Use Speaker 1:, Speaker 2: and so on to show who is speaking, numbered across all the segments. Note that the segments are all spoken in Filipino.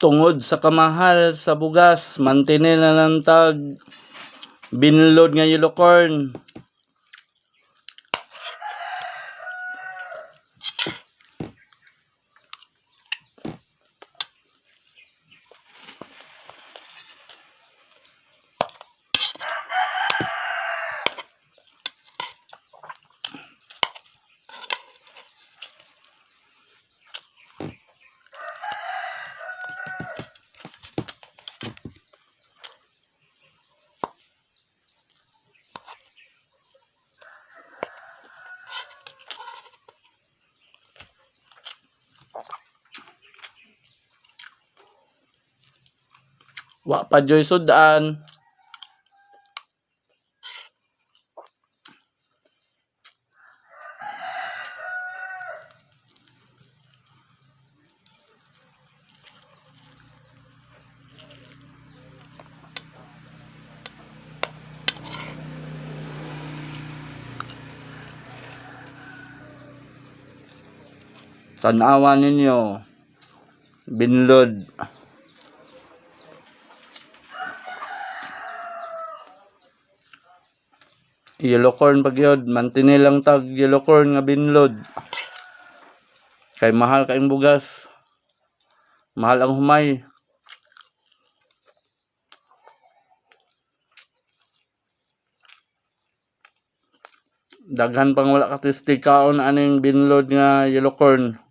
Speaker 1: tungod sa kamahal sa bugas, mantinil na ng tag binlod nga yellow corn. Wa pa joy sudan. Tanawa ninyo binlod. Yellow corn pag yun, mantinil lang tag yellow corn nga binlod. Kay mahal kaing bugas. Mahal ang humay. Daghan pang wala katistig kaon aning binlod nga yellow corn.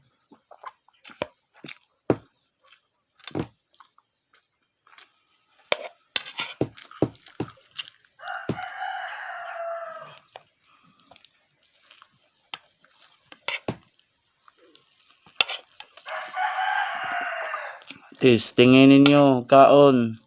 Speaker 1: Tingin ninyo kaon.